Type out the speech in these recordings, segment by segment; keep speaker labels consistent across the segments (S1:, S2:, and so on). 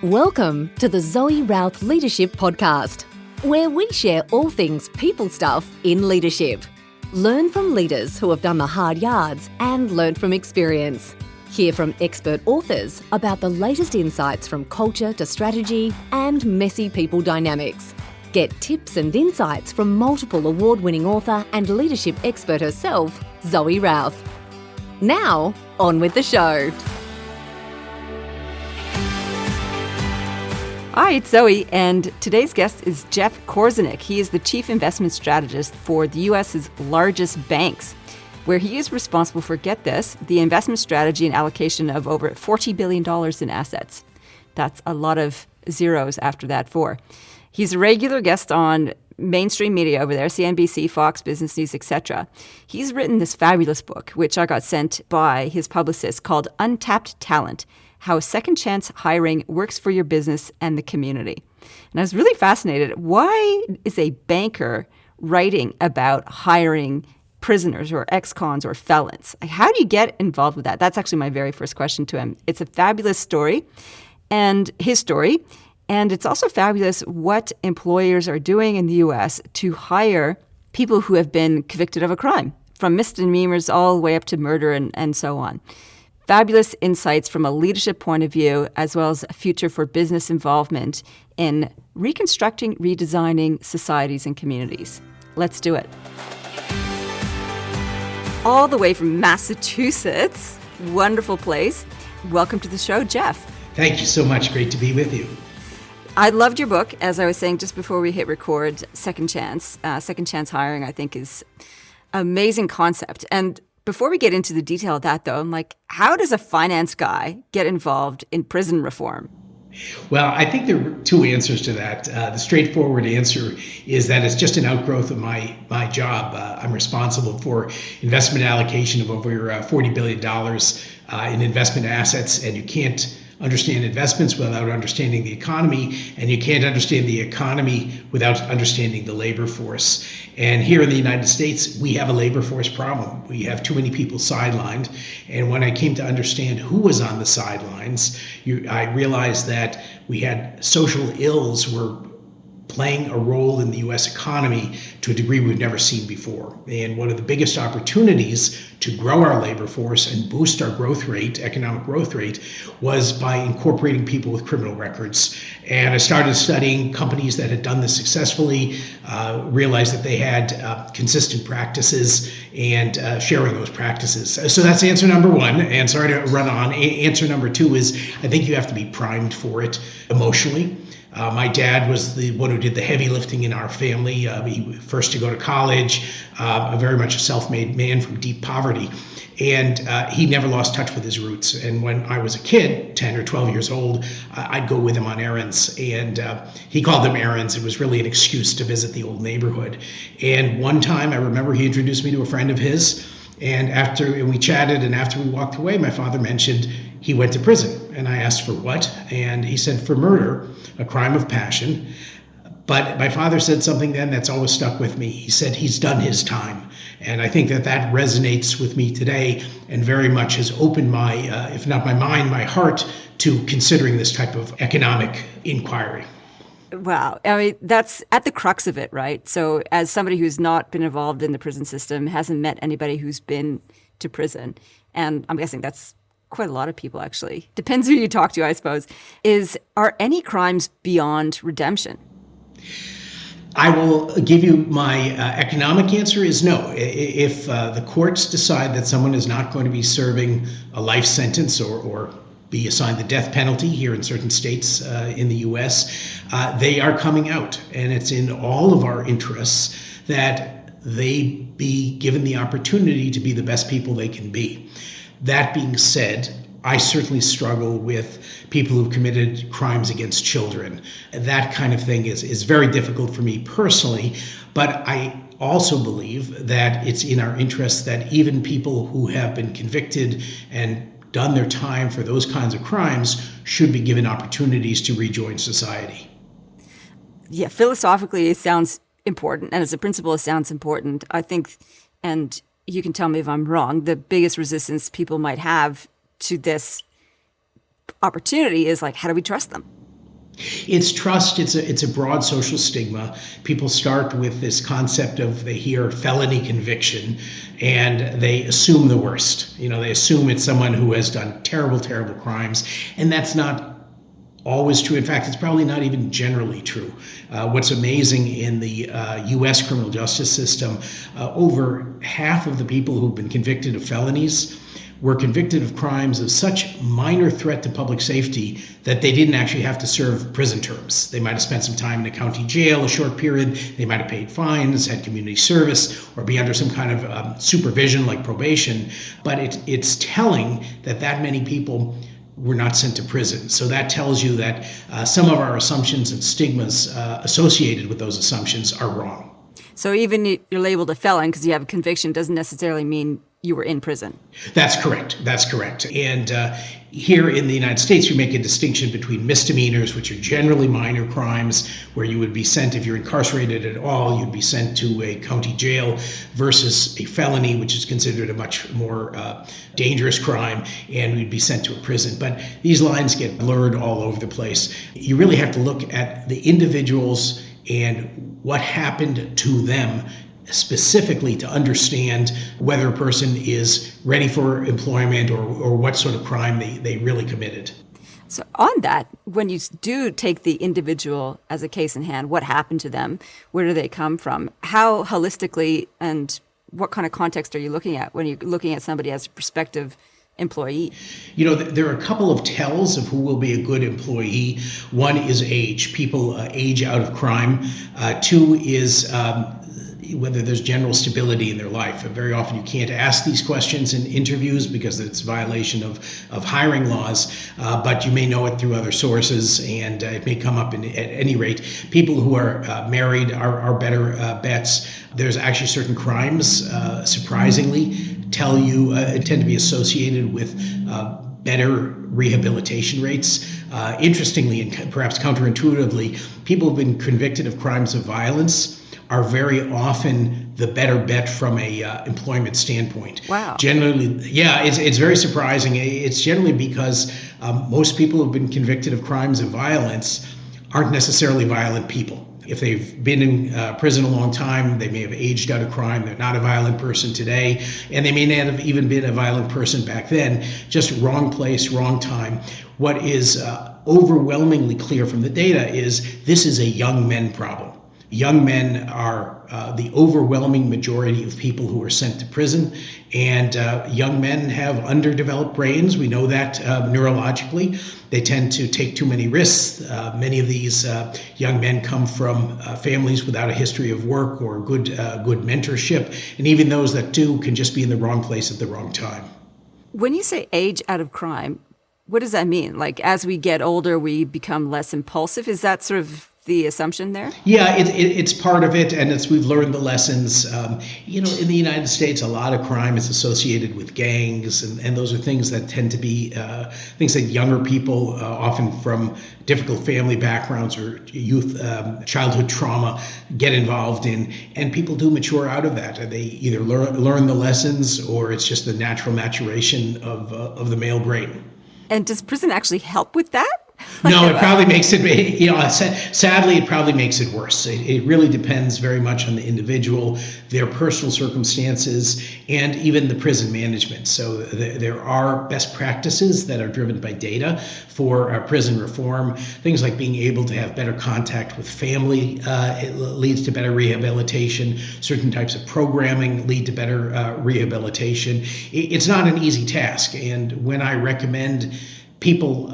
S1: Welcome to the Zoe Routh Leadership Podcast, where we share all things people stuff in leadership. Learn from leaders who have done the hard yards and learn from experience. Hear from expert authors about the latest insights from culture to strategy and messy people dynamics. Get tips and insights from multiple award-winning author and leadership expert herself, Zoe Routh. Now, on with the show.
S2: Hi, it's Zoe, and today's guest is Jeff Korzenik. He is the Chief Investment Strategist for the U.S.'s largest banks, where he is responsible for, get this, the investment strategy and allocation of over $40 billion in assets. That's a lot of zeros after that four. He's a regular guest on mainstream media over there, CNBC, Fox, Business News, etc. He's written this fabulous book, which I got sent by his publicist, called Untapped Talent: How Second Chance Hiring Works for Your Business and the Community. And I was really fascinated. Why is a banker writing about hiring prisoners or ex-cons or felons? Like, how do you get involved with that? That's actually my very first question to him. It's a fabulous story, and his story. And it's also fabulous what employers are doing in the U.S. to hire people who have been convicted of a crime, from misdemeanors all the way up to murder and so on. Fabulous insights from a leadership point of view, as well as a future for business involvement in reconstructing, redesigning societies and communities. Let's do it. All the way from Massachusetts, wonderful place. Welcome to the show, Jeff.
S3: Thank you so much. Great to be with you.
S2: I loved your book, as I was saying just before we hit record. Second chance hiring, I think, is an amazing concept. And before we get into the detail of that, though, I'm like, how does a finance guy get involved in prison reform?
S3: Well, I think there are two answers to that. The straightforward answer is that it's just an outgrowth of my job. I'm responsible for investment allocation of over $40 billion in investment assets, and you can't understand investments without understanding the economy, and you can't understand the economy without understanding the labor force. And here in the United States, we have a labor force problem. We have too many people sidelined. And when I came to understand who was on the sidelines, I realized that we had social ills were playing a role in the U.S. economy to a degree we've never seen before. And one of the biggest opportunities to grow our labor force and boost our growth rate, economic growth rate, was by incorporating people with criminal records. And I started studying companies that had done this successfully, realized that they had consistent practices, and sharing those practices. So that's answer number one. And sorry to run on. Answer number two is I think you have to be primed for it emotionally. My dad was the one who did the heavy lifting in our family. He was first to go to college, very much a self-made man from deep poverty. And he never lost touch with his roots. And when I was a kid, 10 or 12 years old, I'd go with him on errands. And he called them errands. It was really an excuse to visit the old neighborhood. And one time I remember he introduced me to a friend of his. And we chatted, and after we walked away, my father mentioned he went to prison. And I asked for what? And he said for murder, a crime of passion. But my father said something then that's always stuck with me. He said he's done his time. And I think that resonates with me today and very much has opened my, if not my mind, my heart to considering this type of economic inquiry.
S2: Wow. I mean, that's at the crux of it, right? So as somebody who's not been involved in the prison system, hasn't met anybody who's been to prison, and I'm guessing that's quite a lot of people, actually. Depends who you talk to, I suppose. Are any crimes beyond redemption?
S3: I will give you my economic answer is no. If the courts decide that someone is not going to be serving a life sentence or be assigned the death penalty here in certain states in the U.S., they are coming out. And it's in all of our interests that they be given the opportunity to be the best people they can be. That being said, I certainly struggle with people who've committed crimes against children. That kind of thing is very difficult for me personally, but I also believe that it's in our interest that even people who have been convicted and done their time for those kinds of crimes should be given opportunities to rejoin society.
S2: Yeah, philosophically, it sounds important, and as a principle, it sounds important. I think, and you can tell me if I'm wrong, the biggest resistance people might have to this opportunity is like, how do we trust them?
S3: It's trust. It's a broad social stigma. People start with this concept of they hear felony conviction and they assume the worst. They assume it's someone who has done terrible, terrible crimes. And that's not always true. In fact, it's probably not even generally true. What's amazing in the U.S. criminal justice system, over half of the people who've been convicted of felonies were convicted of crimes of such minor threat to public safety that they didn't actually have to serve prison terms. They might have spent some time in a county jail, a short period. They might have paid fines, had community service, or be under some kind of supervision like probation. But it's telling that many people were not sent to prison. So that tells you that some of our assumptions and stigmas associated with those assumptions are wrong.
S2: So even you're labeled a felon because you have a conviction doesn't necessarily mean you were in prison.
S3: That's correct. And here in the United States, we make a distinction between misdemeanors, which are generally minor crimes, where you would be sent, if you're incarcerated at all, you'd be sent to a county jail, versus a felony, which is considered a much more dangerous crime, and we'd be sent to a prison. But these lines get blurred all over the place. You really have to look at the individuals and what happened to them specifically to understand whether a person is ready for employment or what sort of crime they really committed.
S2: So on that, when you do take the individual as a case in hand, what happened to them? Where do they come from? How holistically and what kind of context are you looking at when you're looking at somebody as a prospective employee?
S3: There are a couple of tells of who will be a good employee. One is age. People age out of crime. Two is whether there's general stability in their life. Very often you can't ask these questions in interviews because it's a violation of hiring laws, but you may know it through other sources, and it may come up at any rate. People who are married are better bets. There's actually certain crimes, surprisingly, tend to be associated with better rehabilitation rates. Interestingly, and perhaps counterintuitively, people who've been convicted of crimes of violence are very often the better bet from a employment standpoint.
S2: Wow.
S3: Generally, yeah, it's very surprising. It's generally because most people who've been convicted of crimes of violence aren't necessarily violent people. If they've been in prison a long time, they may have aged out of crime. They're not a violent person today, and they may not have even been a violent person back then. Just wrong place, wrong time. What is overwhelmingly clear from the data is this is a young men problem. Young men are the overwhelming majority of people who are sent to prison, and young men have underdeveloped brains. We know that neurologically. They tend to take too many risks. Many of these young men come from families without a history of work or good mentorship, and even those that do can just be in the wrong place at the wrong time.
S2: When you say age out of crime, what does that mean? Like as we get older, we become less impulsive? Is that sort of the assumption there?
S3: Yeah, it's part of it, and we've learned the lessons. In the United States, a lot of crime is associated with gangs, and those are things that tend to be things that younger people, often from difficult family backgrounds or childhood trauma, get involved in, and people do mature out of that. They either learn the lessons, or it's just the natural maturation of the male brain.
S2: And does prison actually help with that?
S3: No, it probably makes it, sadly, it probably makes it worse. It really depends very much on the individual, their personal circumstances, and even the prison management. So there are best practices that are driven by data for prison reform. Things like being able to have better contact with family it leads to better rehabilitation. Certain types of programming lead to better rehabilitation. It's not an easy task. And when I recommend people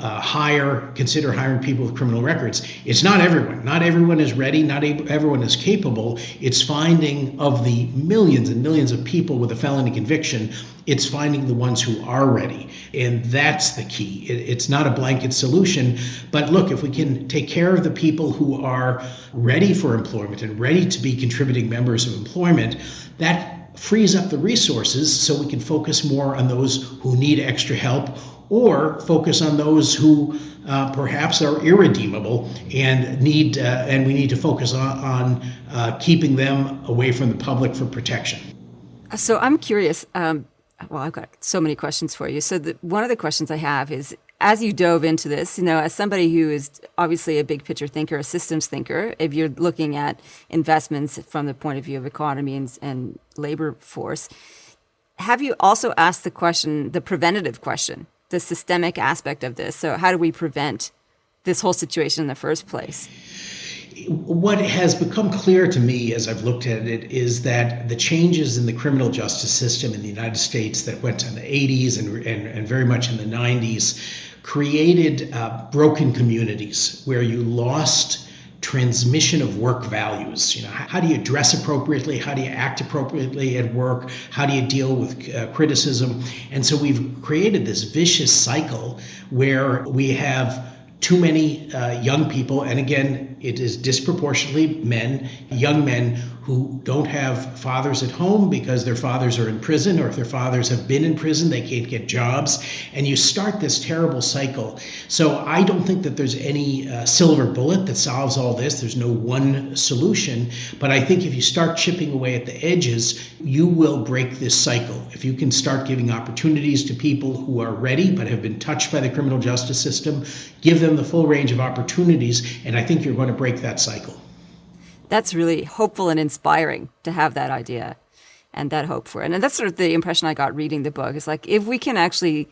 S3: consider hiring people with criminal records, it's not everyone. Not everyone is ready. Not everyone is capable. It's finding, of the millions and millions of people with a felony conviction, it's finding the ones who are ready. And that's the key. It's not a blanket solution. But look, if we can take care of the people who are ready for employment and ready to be contributing members of employment, that frees up the resources so we can focus more on those who need extra help, or focus on those who perhaps are irredeemable and we need to focus on keeping them away from the public for protection.
S2: So I'm curious. I've got so many questions for you. So one of the questions I have is, as you dove into this, as somebody who is obviously a big picture thinker, a systems thinker, if you're looking at investments from the point of view of economy and labor force, have you also asked the question, the preventative question, the systemic aspect of this? So how do we prevent this whole situation in the first place?
S3: What has become clear to me as I've looked at it is that the changes in the criminal justice system in the United States that went in the 80s and very much in the 90s created broken communities where you lost transmission of work values. How do you dress appropriately? How do you act appropriately at work? How do you deal with criticism? And so we've created this vicious cycle where we have too many young people, and again, it is disproportionately young men who don't have fathers at home because their fathers are in prison, or if their fathers have been in prison, they can't get jobs. And you start this terrible cycle. So I don't think that there's any silver bullet that solves all this. There's no one solution. But I think if you start chipping away at the edges, you will break this cycle. If you can start giving opportunities to people who are ready but have been touched by the criminal justice system, give them the full range of opportunities, and I think you're going to break that cycle.
S2: That's really hopeful and inspiring to have that idea and that hope for it. And that's sort of the impression I got reading the book. It's like, if we can actually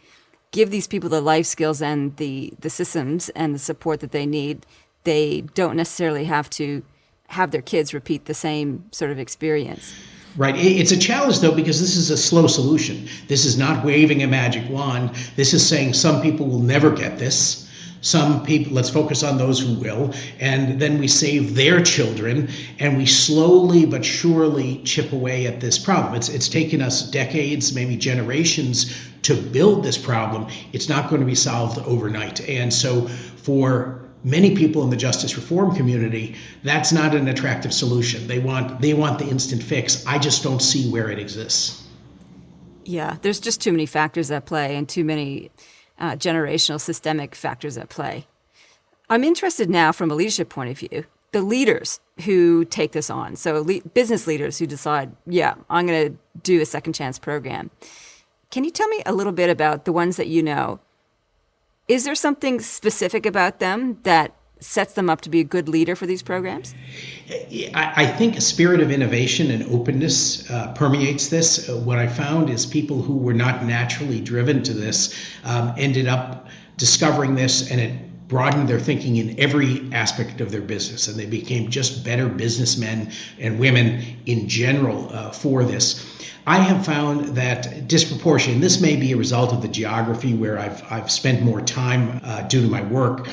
S2: give these people the life skills and the systems and the support that they need, they don't necessarily have to have their kids repeat the same sort of experience.
S3: Right. It's a challenge, though, because this is a slow solution. This is not waving a magic wand. This is saying some people will never get this. Some people, let's focus on those who will, and then we save their children, and we slowly but surely chip away at this problem. It's taken us decades, maybe generations, to build this problem. It's not going to be solved overnight. And so for many people in the justice reform community, that's not an attractive solution. They want the instant fix. I just don't see where it exists.
S2: Yeah, there's just too many factors at play and too many generational systemic factors at play. I'm interested now from a leadership point of view, the leaders who take this on. So business leaders who decide, I'm going to do a second chance program. Can you tell me a little bit about the ones that you know? Is there something specific about them that sets them up to be a good leader for these programs?
S3: I think a spirit of innovation and openness permeates this. What I found is people who were not naturally driven to this ended up discovering this, and it broadened their thinking in every aspect of their business, and they became just better businessmen and women in general for this. I have found that disproportionately, and this may be a result of the geography where I've spent more time due to my work,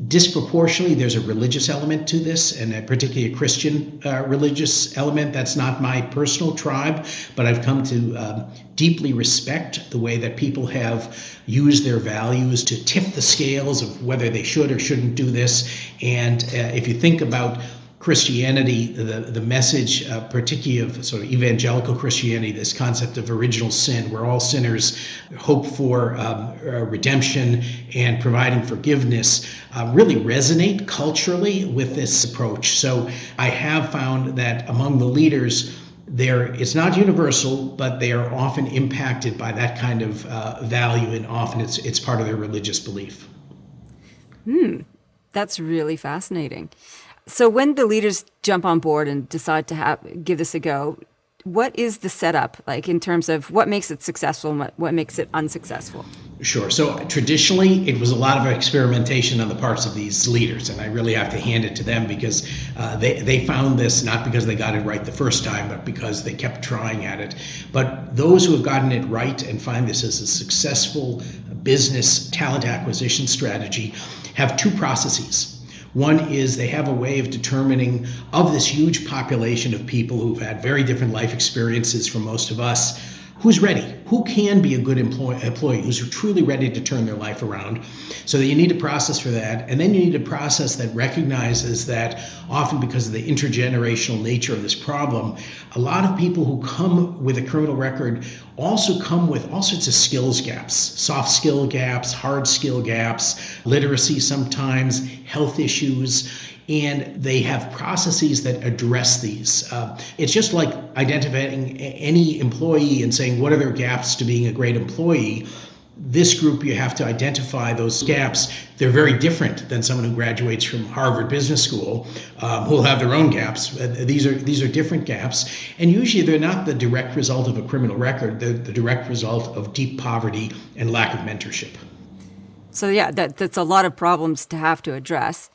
S3: disproportionately, there's a religious element to this, and particularly a Christian religious element. That's not my personal tribe, but I've come to deeply respect the way that people have used their values to tip the scales of whether they should or shouldn't do this. And if you think about Christianity, the message, particularly of sort of evangelical Christianity, this concept of original sin, where all sinners hope for redemption and providing forgiveness, really resonate culturally with this approach. So I have found that among the leaders, it's not universal, but they are often impacted by that kind of value, and often it's part of their religious belief.
S2: That's really fascinating. So when the leaders jump on board and decide to give this a go, what is the setup like in terms of what makes it successful and what makes it unsuccessful?
S3: Sure. So traditionally, it was a lot of experimentation on the parts of these leaders, and I really have to hand it to them because they found this not because they got it right the first time, but because they kept trying at it. But those who have gotten it right and find this as a successful business talent acquisition strategy have two processes. One is they have a way of determining, of this huge population of people who've had very different life experiences from most of us, who's ready, who can be a good employee, who's truly ready to turn their life around. So that you need a process for that. And then you need a process that recognizes that often because of the intergenerational nature of this problem, a lot of people who come with a criminal record also come with all sorts of skills gaps, soft skill gaps, hard skill gaps, literacy sometimes, health issues. And they have processes that address these. It's just like identifying any employee and saying, what are their gaps to being a great employee? this group, you have to identify those gaps. They're very different than someone who graduates from Harvard Business School, who will have their own gaps. These are different gaps, and usually they're not the direct result of a criminal record. They're the direct result of deep poverty and lack of mentorship.
S2: So yeah, that's a lot of problems to have to address.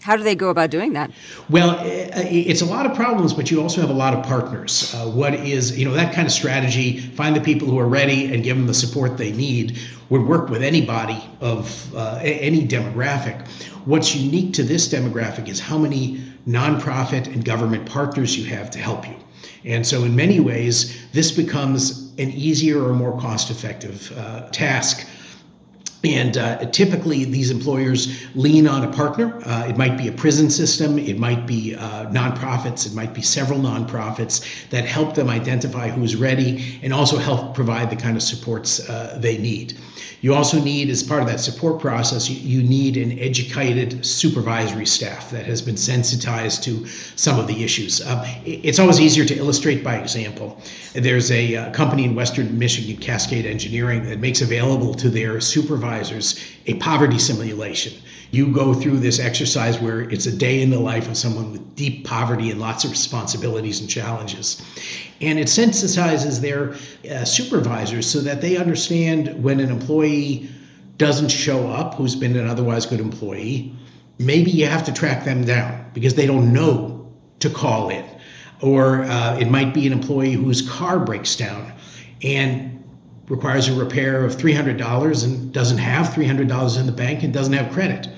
S2: How do they go about doing that?
S3: Well, it's a lot of problems, but you also have a lot of partners. That kind of strategy, find the people who are ready and give them the support they need, would work with anybody of any demographic. What's unique to this demographic is how many nonprofit and government partners you have to help you. And so in many ways, this becomes an easier or more cost-effective task. And typically, these employers lean on a partner. It might be a prison system. It might be nonprofits. It might be several nonprofits that help them identify who's ready and also help provide the kind of supports they need. You also need, as part of that support process, you need an educated supervisory staff that has been sensitized to some of the issues. It's always easier to illustrate by example. There's a company in Western Michigan, Cascade Engineering, that makes available to their supervisors a poverty simulation. You go through this exercise where it's a day in the life of someone with deep poverty and lots of responsibilities and challenges. And it sensitizes their supervisors so that they understand when an employee doesn't show up, who's been an otherwise good employee, maybe you have to track them down because they don't know to call in. Or it might be an employee whose car breaks down and requires a repair of $300 and doesn't have $300 in the bank and doesn't have credit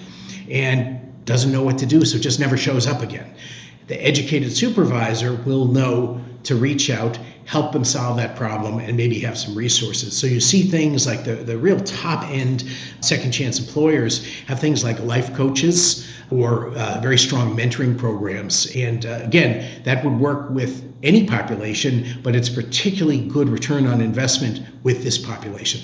S3: and doesn't know what to do, so just never shows up again. The educated supervisor will know to reach out, help them solve that problem, and maybe have some resources. So you see things like the real top-end second chance employers have things like life coaches or very strong mentoring programs. And again, that would work with any population, but it's particularly good return on investment with this population.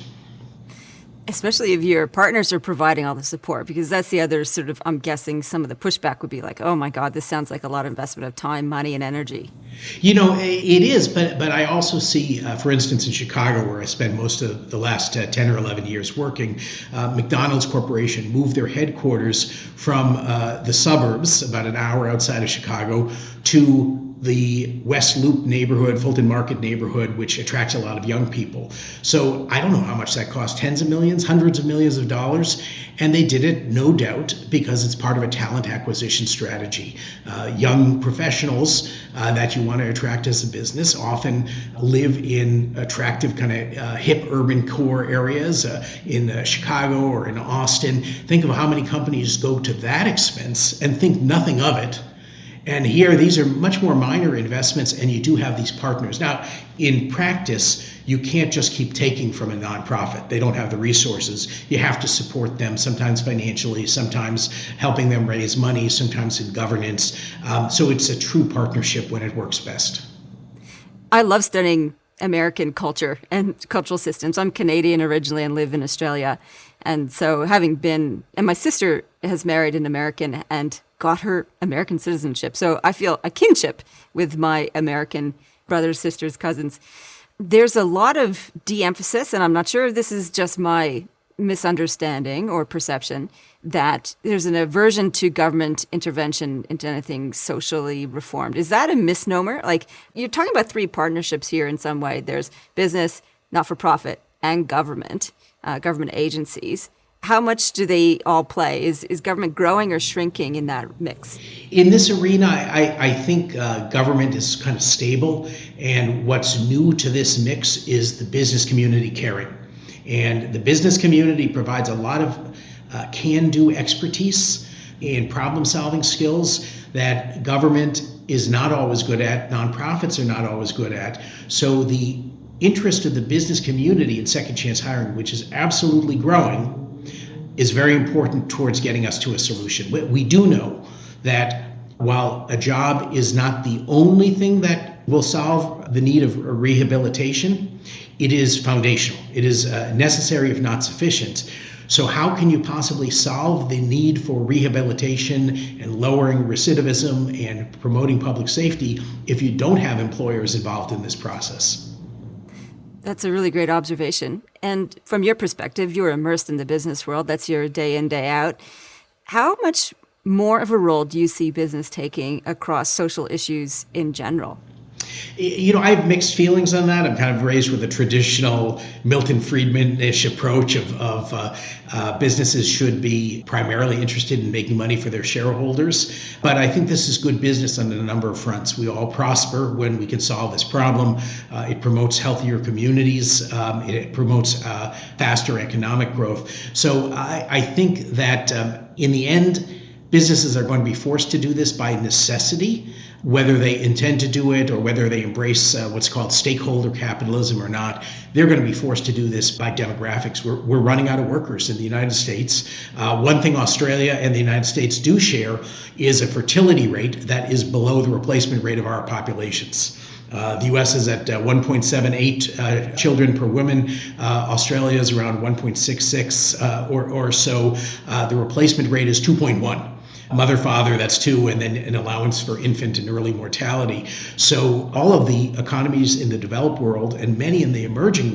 S2: Especially if your partners are providing all the support, because that's the other sort of, I'm guessing some of the pushback would be like, oh my God, this sounds like a lot of investment of time, money, and energy.
S3: It is, but I also see, for instance, in Chicago, where I spent most of the last 10 or 11 years working, McDonald's Corporation moved their headquarters from the suburbs, about an hour outside of Chicago, to the West Loop neighborhood, Fulton Market neighborhood, which attracts a lot of young people. So I don't know how much that cost, tens of millions, hundreds of millions of dollars. And they did it, no doubt, because it's part of a talent acquisition strategy. Young professionals that you want to attract as a business often live in attractive kind of hip urban core areas in Chicago or in Austin. Think of how many companies go to that expense and think nothing of it. And here, these are much more minor investments, and you do have these partners. Now, in practice, you can't just keep taking from a nonprofit. They don't have the resources. You have to support them, sometimes financially, sometimes helping them raise money, sometimes in governance. So it's a true partnership when it works best.
S2: I love studying American culture and cultural systems. I'm Canadian originally and live in Australia. And so and my sister has married an American and got her American citizenship. So I feel a kinship with my American brothers, sisters, cousins. There's a lot of de-emphasis, and I'm not sure if this is just my misunderstanding or perception, that there's an aversion to government intervention into anything socially reformed. Is that a misnomer? Like, you're talking about three partnerships here in some way. There's business, not-for-profit, and government agencies. How much do they all play? Is government growing or shrinking in that mix?
S3: In this arena, I think government is kind of stable. And what's new to this mix is the business community caring. And the business community provides a lot of can-do expertise and problem-solving skills that government is not always good at, nonprofits are not always good at. So the interest of the business community in second chance hiring, which is absolutely growing, is very important towards getting us to a solution. We do know that while a job is not the only thing that will solve the need of rehabilitation, it is foundational. It is necessary if not sufficient. So how can you possibly solve the need for rehabilitation and lowering recidivism and promoting public safety if you don't have employers involved in this process?
S2: That's a really great observation. And from your perspective, you're immersed in the business world. That's your day in, day out. How much more of a role do you see business taking across social issues in general?
S3: I have mixed feelings on that. I'm kind of raised with a traditional Milton Friedman-ish approach of businesses should be primarily interested in making money for their shareholders. But I think this is good business on a number of fronts. We all prosper when we can solve this problem. It promotes healthier communities. It promotes faster economic growth. So I think that in the end, businesses are going to be forced to do this by necessity, whether they intend to do it or whether they embrace what's called stakeholder capitalism or not. They're going to be forced to do this by demographics. We're running out of workers in the United States. One thing Australia and the United States do share is a fertility rate that is below the replacement rate of our populations. The U.S. is at 1.78 children per woman. Australia is around 1.66 or so. The replacement rate is 2.1. Mother, father, that's 2, and then an allowance for infant and early mortality. So all of the economies in the developed world and many in the emerging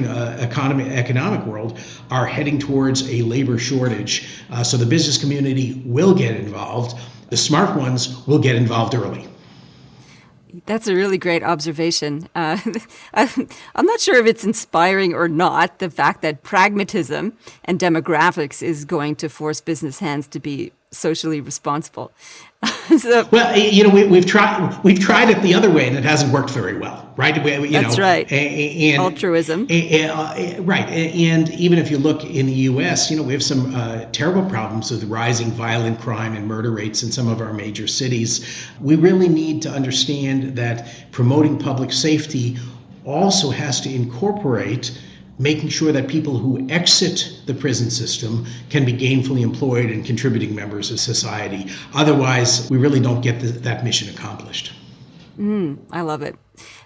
S3: economic world are heading towards a labor shortage. So the business community will get involved. The smart ones will get involved early.
S2: That's a really great observation. I'm not sure if it's inspiring or not, the fact that pragmatism and demographics is going to force business hands to be socially responsible.
S3: Well, we've tried it the other way, and it hasn't worked very well, right?
S2: That's right.
S3: And
S2: altruism.
S3: Right. And even if you look in the U.S., we have some terrible problems with rising violent crime and murder rates in some of our major cities. We really need to understand that promoting public safety also has to incorporate making sure that people who exit the prison system can be gainfully employed and contributing members of society. Otherwise, we really don't get that mission accomplished.
S2: I love it.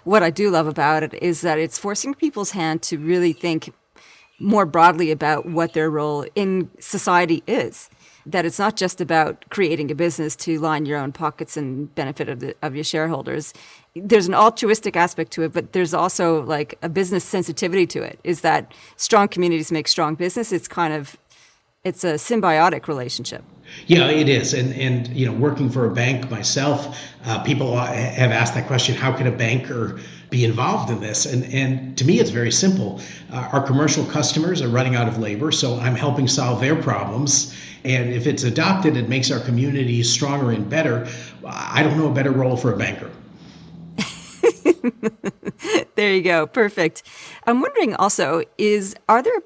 S2: What I do love about it is that it's forcing people's hand to really think more broadly about what their role in society is. That it's not just about creating a business to line your own pockets and benefit of your shareholders. There's an altruistic aspect to it, but there's also like a business sensitivity to it. Is that strong communities make strong business? It's a symbiotic relationship.
S3: Yeah, it is. And working for a bank myself, people have asked that question, how can a banker be involved in this? And to me, it's very simple. Our commercial customers are running out of labor, so I'm helping solve their problems. And if it's adopted, it makes our communities stronger and better. I don't know a better role for a banker.
S2: There you go. Perfect. I'm wondering also, are there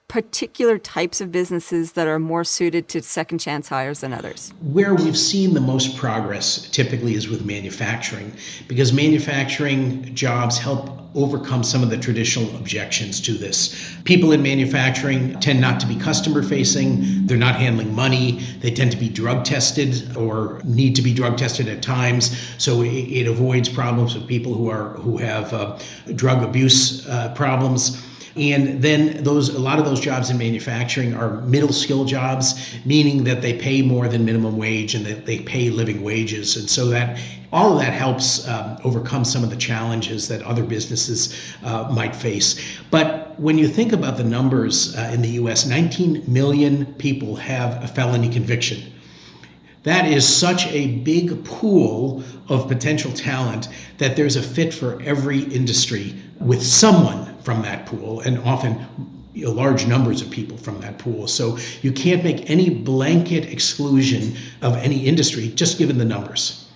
S2: particular types of businesses that are more suited to second chance hires than others?
S3: Where we've seen the most progress typically is with manufacturing, because manufacturing jobs help overcome some of the traditional objections to this. People in manufacturing tend not to be customer facing. They're not handling money. They tend to be drug tested or need to be drug tested at times. So it avoids problems with people who have drug abuse problems. And then a lot of those jobs in manufacturing are middle skill jobs, meaning that they pay more than minimum wage and that they pay living wages. And so that all of that helps overcome some of the challenges that other businesses might face. But when you think about the numbers in the U.S., 19 million people have a felony conviction. That is such a big pool of potential talent that there's a fit for every industry with someone from that pool, and often large numbers of people from that pool. So you can't make any blanket exclusion of any industry just given the numbers.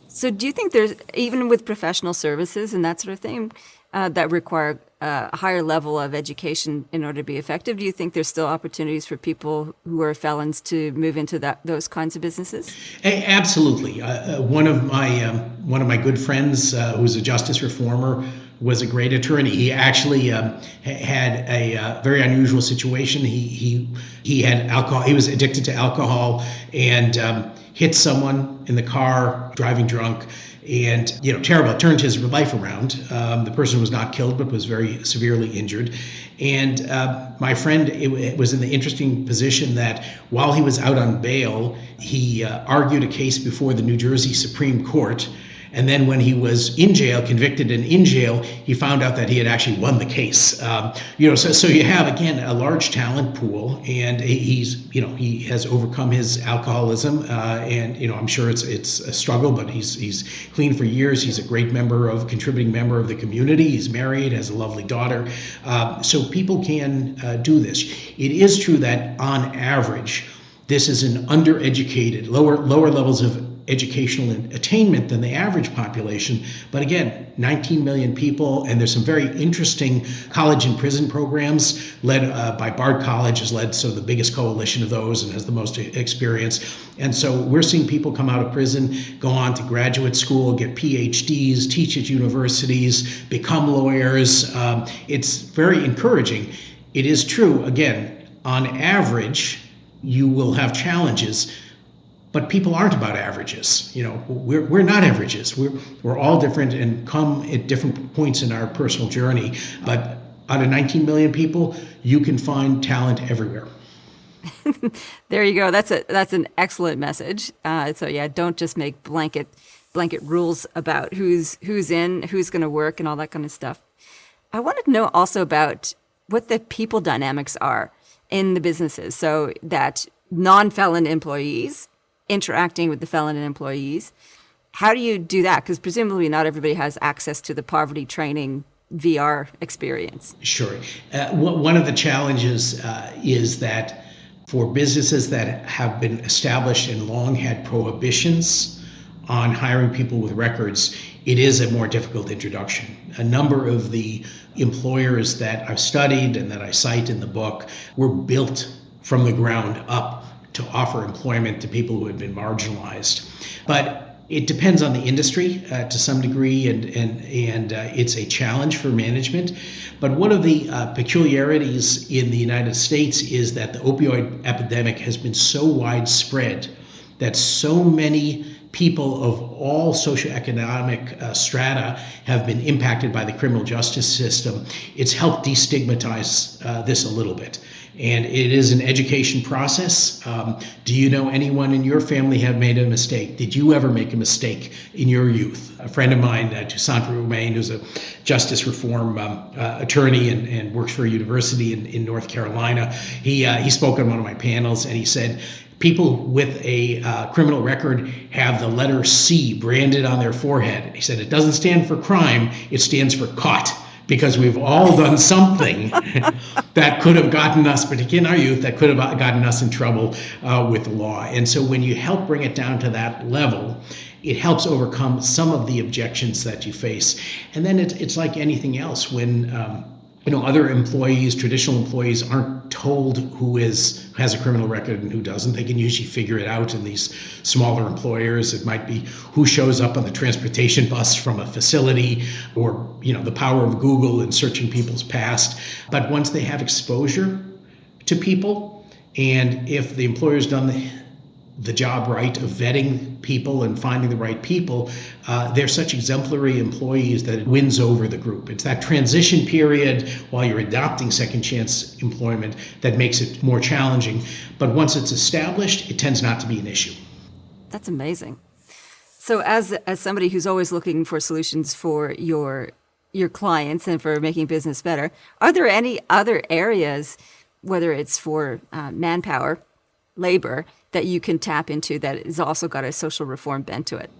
S2: So do you think there's, even with professional services and that sort of thing, that require a higher level of education in order to be effective, do you think there's still opportunities for people who are felons to move into those kinds of businesses?
S3: Absolutely. One of my good friends, who's a justice reformer, was a great attorney. He actually had a very unusual situation. He had alcohol. He was addicted to alcohol and hit someone in the car driving drunk. And, terrible. It turned his life around. The person was not killed, but was very severely injured. And my friend was in the interesting position that while he was out on bail, he argued a case before the New Jersey Supreme Court. And then when he was in jail, convicted and in jail, he found out that he had actually won the case. So you have, again, a large talent pool, and he has overcome his alcoholism, and I'm sure it's a struggle, but he's clean for years. He's a great contributing member of the community. He's married, has a lovely daughter. So people can do this. It is true that on average, this is an undereducated, lower levels of educational attainment than the average population. But again, 19 million people, and there's some very interesting college and prison programs led by Bard College, has led the biggest coalition of those and has the most experience. And so we're seeing people come out of prison, go on to graduate school, get PhDs, teach at universities, become lawyers. It's very encouraging. It is true, again, on average, you will have challenges. But people aren't about averages. We're not averages. We're all different and come at different points in our personal journey. But out of 19 million people, you can find talent everywhere.
S2: There you go. That's an excellent message. Don't just make blanket rules about who's in, who's going to work, and all that kind of stuff. I wanted to know also about what the people dynamics are in the businesses, so that non-felon employees interacting with the felon employees. How do you do that? Because presumably not everybody has access to the poverty training VR experience.
S3: Sure. One of the challenges is that for businesses that have been established and long had prohibitions on hiring people with records, it is a more difficult introduction. A number of the employers that I've studied and that I cite in the book were built from the ground up to offer employment to people who had been marginalized. But it depends on the industry to some degree, and it's a challenge for management. But one of the peculiarities in the United States is that the opioid epidemic has been so widespread that so many people of all socioeconomic strata have been impacted by the criminal justice system. It's helped destigmatize this a little bit. And it is an education process. Do you know anyone in your family have made a mistake? Did you ever make a mistake in your youth? A friend of mine, Toussaint Romain, who's a justice reform attorney and works for a university in North Carolina, he spoke on one of my panels, and he said, people with a criminal record have the letter C branded on their forehead. He said, it doesn't stand for crime, it stands for caught. Because we've all done something that could have gotten us, particularly in our youth, that could have gotten us in trouble with the law. And so when you help bring it down to that level, it helps overcome some of the objections that you face. And then it's like anything else. When other employees, traditional employees, aren't told who has a criminal record and who doesn't. They can usually figure it out in these smaller employers. It might be who shows up on the transportation bus from a facility, or the power of Google and searching people's past. But once they have exposure to people, and if the employer's done the job right of vetting people and finding the right people, they're such exemplary employees that it wins over the group. It's that transition period while you're adopting second chance employment that makes it more challenging. But once it's established, it tends not to be an issue.
S2: That's amazing. So as somebody who's always looking for solutions for your clients and for making business better, are there any other areas, whether it's for manpower, labor, that you can tap into that has also got a social reform bent to it?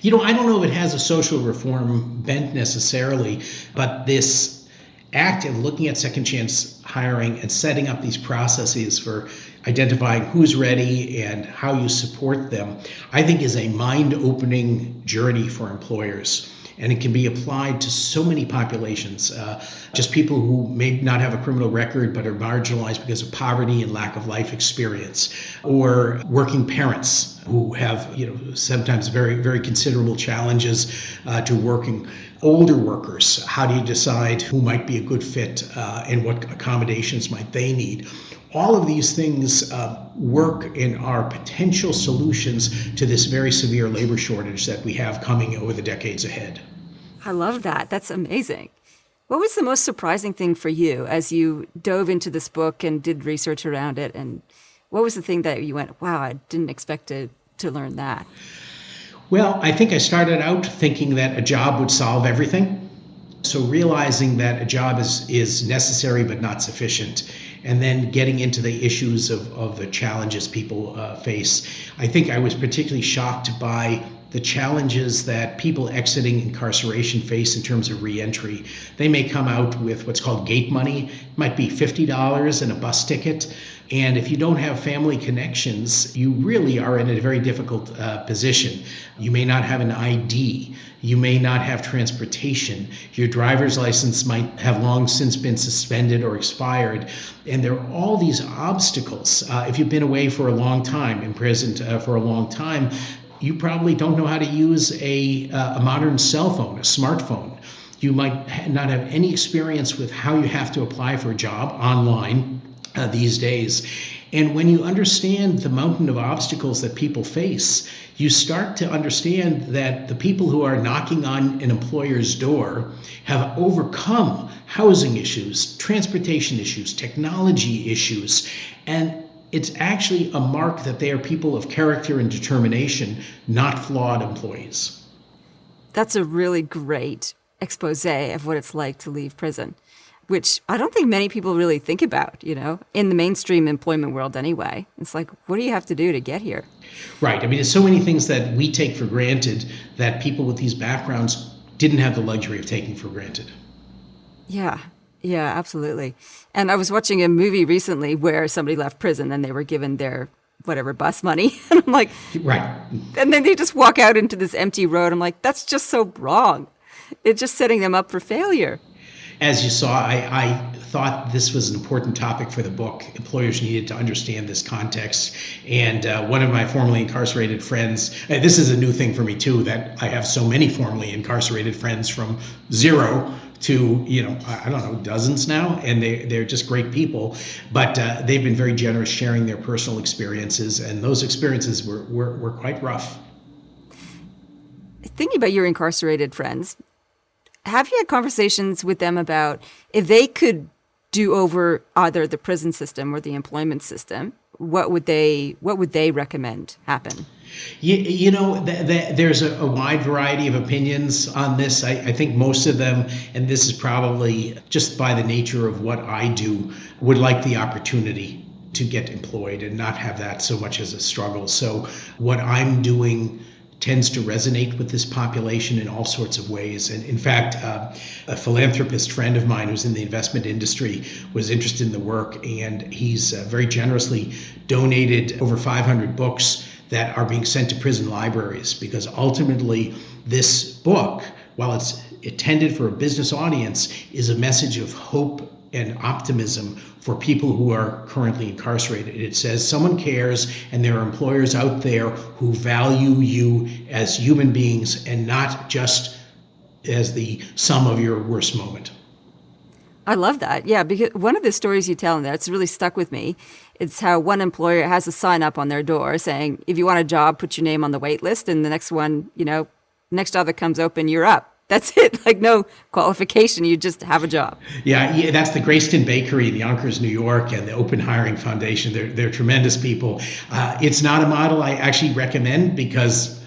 S3: I don't know if it has a social reform bent necessarily, but this act of looking at second chance hiring and setting up these processes for identifying who's ready and how you support them, I think is a mind-opening journey for employers. And it can be applied to so many populations, just people who may not have a criminal record but are marginalized because of poverty and lack of life experience, or working parents who have, sometimes very, very considerable challenges to working. Older workers, how do you decide who might be a good fit and what accommodations might they need? All of these things work and are potential solutions to this very severe labor shortage that we have coming over the decades ahead.
S2: I love that. That's amazing. What was the most surprising thing for you as you dove into this book and did research around it? And what was the thing that you went, wow, I didn't expect to learn that?
S3: Well, I think I started out thinking that a job would solve everything. So realizing that a job is necessary but not sufficient, and then getting into the issues of the challenges people face. I think I was particularly shocked by the challenges that people exiting incarceration face in terms of reentry. They may come out with what's called gate money. It might be $50 and a bus ticket. And if you don't have family connections, you really are in a very difficult position. You may not have an ID. You may not have transportation. Your driver's license might have long since been suspended or expired. And there are all these obstacles. If you've been away for a long time, imprisoned for a long time, you probably don't know how to use a modern cell phone, a smartphone. You might not have any experience with how you have to apply for a job online these days. And when you understand the mountain of obstacles that people face, you start to understand that the people who are knocking on an employer's door have overcome housing issues, transportation issues, technology issues, and it's actually a mark that they are people of character and determination, not flawed employees.
S2: That's a really great expose of what it's like to leave prison, which I don't think many people really think about, in the mainstream employment world anyway. It's like, what do you have to do to get here?
S3: Right. I mean, there's so many things that we take for granted that people with these backgrounds didn't have the luxury of taking for granted.
S2: Yeah, absolutely. And I was watching a movie recently where somebody left prison and they were given their whatever bus money. And I'm like,
S3: right.
S2: And then they just walk out into this empty road. I'm like, that's just so wrong. It's just setting them up for failure.
S3: As you saw, I thought this was an important topic for the book. Employers needed to understand this context. And one of my formerly incarcerated friends, this is a new thing for me too, that I have so many formerly incarcerated friends from zero to, I don't know, dozens now, and they're just great people. But they've been very generous sharing their personal experiences, and those experiences were quite rough.
S2: Thinking about your incarcerated friends, have you had conversations with them about if they could do over either the prison system or the employment system, what would they recommend happen? There's
S3: a wide variety of opinions on this. I think most of them, and this is probably just by the nature of what I do, would like the opportunity to get employed and not have that so much as a struggle. So what I'm doing tends to resonate with this population in all sorts of ways. And in fact, a philanthropist friend of mine who's in the investment industry was interested in the work, and he's very generously donated over 500 books that are being sent to prison libraries, because ultimately this book, while it's intended for a business audience, is a message of hope and optimism for people who are currently incarcerated. It says someone cares, and there are employers out there who value you as human beings and not just as the sum of your worst moment.
S2: I love that. Yeah, because one of the stories you tell in there, it's really stuck with me. It's how one employer has a sign up on their door saying, if you want a job, put your name on the wait list, and the next one, next job that comes open, you're up. That's it. Like no qualification. You just have a job.
S3: Yeah, that's the Grayston Bakery in Yonkers, New York, and the Open Hiring Foundation. They're tremendous people. It's not a model I actually recommend because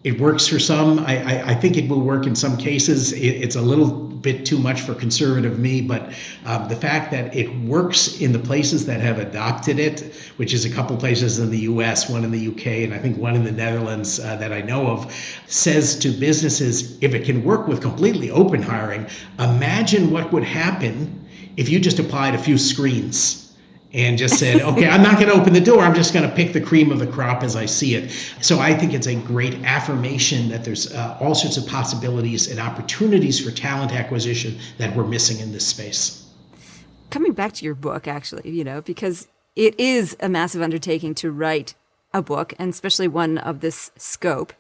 S3: it works for some. I think it will work in some cases. It's a little bit too much for conservative me, but the fact that it works in the places that have adopted it, which is a couple places in the US, one in the UK, and I think one in the Netherlands that I know of, says to businesses, if it can work with completely open hiring, imagine what would happen if you just applied a few screens and just said, okay, I'm not going to open the door. I'm just going to pick the cream of the crop as I see it. So I think it's a great affirmation that there's all sorts of possibilities and opportunities for talent acquisition that we're missing in this space.
S2: Coming back to your book, actually, because it is a massive undertaking to write a book, and especially one of this scope.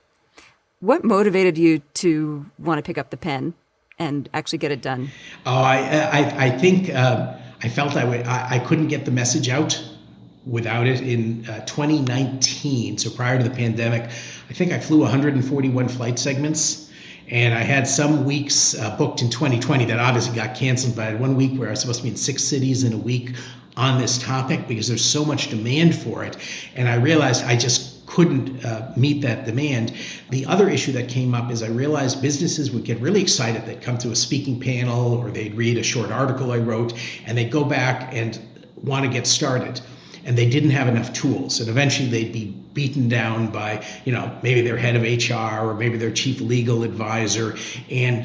S2: What motivated you to want to pick up the pen and actually get it done?
S3: Oh, I think I felt I couldn't get the message out without it. In 2019, so prior to the pandemic, I think I flew 141 flight segments, and I had some weeks booked in 2020 that obviously got canceled, but I had 1 week where I was supposed to be in 6 cities in a week on this topic because there's so much demand for it. And I realized I just couldn't meet that demand. The other issue that came up is I realized businesses would get really excited. They'd come to a speaking panel or they'd read a short article I wrote, and they'd go back and want to get started. And they didn't have enough tools. And eventually they'd be beaten down by, maybe their head of HR or maybe their chief legal advisor. And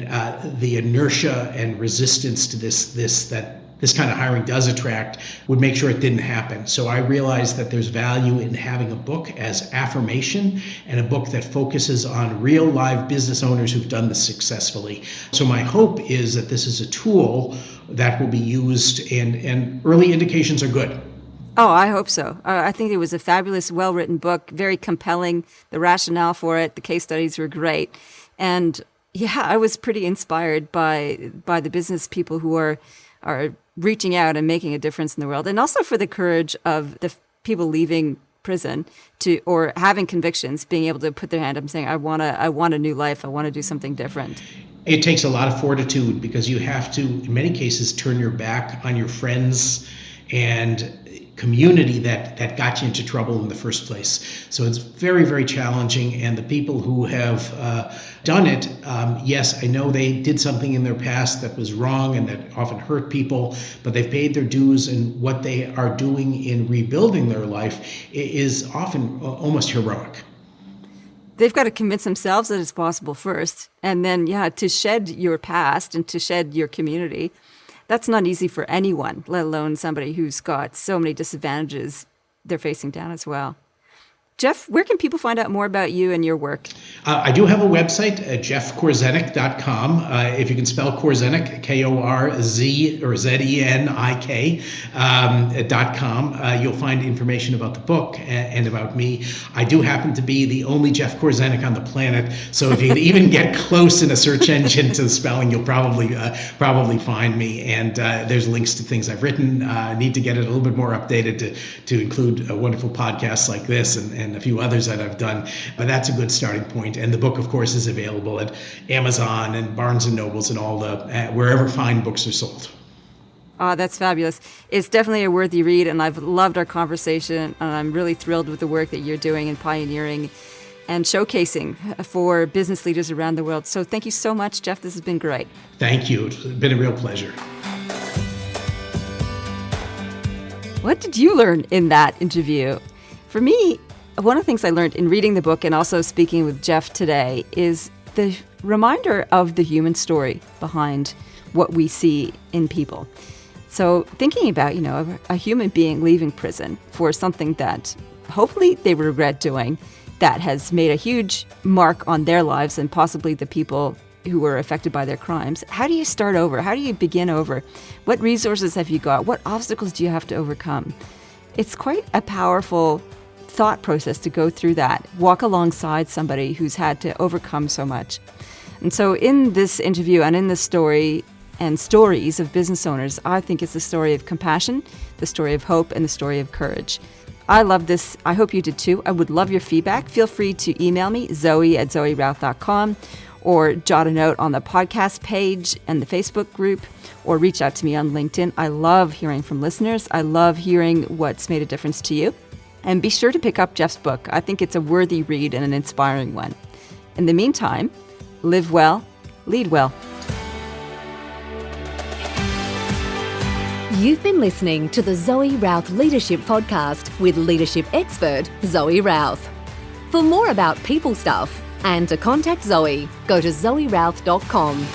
S3: the inertia and resistance to this kind of hiring does attract would make sure it didn't happen. So I realized that there's value in having a book as affirmation and a book that focuses on real live business owners who've done this successfully. So my hope is that this is a tool that will be used, and early indications are good.
S2: Oh, I hope so. I think it was a fabulous, well-written book, very compelling. The rationale for it, the case studies were great. And yeah, I was pretty inspired by the business people who are reaching out and making a difference in the world. And also for the courage of the people leaving prison or having convictions, being able to put their hand up and saying, I want a new life. I want to do something different.
S3: It takes a lot of fortitude because you have to, in many cases, turn your back on your friends and community that got you into trouble in the first place. So it's very, very challenging. And the people who have done it, yes, I know they did something in their past that was wrong and that often hurt people, but they've paid their dues, and what they are doing in rebuilding their life is often almost heroic.
S2: They've got to convince themselves that it's possible first. And then, to shed your past and to shed your community. That's not easy for anyone, let alone somebody who's got so many disadvantages they're facing down as well. Jeff, where can people find out more about you and your work?
S3: I do have a website, jeffkorzenik.com. If you can spell Korzenik, K-O-R-Z or Z-E-N-I-K .com, you'll find information about the book and about me. I do happen to be the only Jeff Korzenik on the planet, so if you even get close in a search engine to the spelling, you'll probably find me. And there's links to things I've written. I need to get it a little bit more updated to include wonderful podcasts like this and a few others that I've done, but that's a good starting point. And the book, of course, is available at Amazon and Barnes & Nobles and all the wherever fine books are sold.
S2: Oh, that's fabulous. It's definitely a worthy read, and I've loved our conversation, and I'm really thrilled with the work that you're doing and pioneering and showcasing for business leaders around the world. So thank you so much, Jeff. This has been great.
S3: Thank you. It's been a real pleasure.
S2: What did you learn in that interview? For me, one of the things I learned in reading the book and also speaking with Jeff today is the reminder of the human story behind what we see in people. So thinking about, a human being leaving prison for something that hopefully they regret doing, that has made a huge mark on their lives and possibly the people who were affected by their crimes. How do you start over? How do you begin over? What resources have you got? What obstacles do you have to overcome? It's quite a powerful thought process to go through that, walk alongside somebody who's had to overcome so much. And so in this interview and in this story and stories of business owners, I think it's the story of compassion, the story of hope, and the story of courage. I love this. I hope you did too. I would love your feedback. Feel free to email me, zoe@zoerouth.com, or jot a note on the podcast page and the Facebook group, or reach out to me on LinkedIn. I love hearing from listeners. I love hearing what's made a difference to you. And be sure to pick up Jeff's book. I think it's a worthy read and an inspiring one. In the meantime, live well, lead well.
S1: You've been listening to the Zoe Routh Leadership Podcast with leadership expert Zoe Routh. For more about people stuff and to contact Zoe, go to zoerouth.com.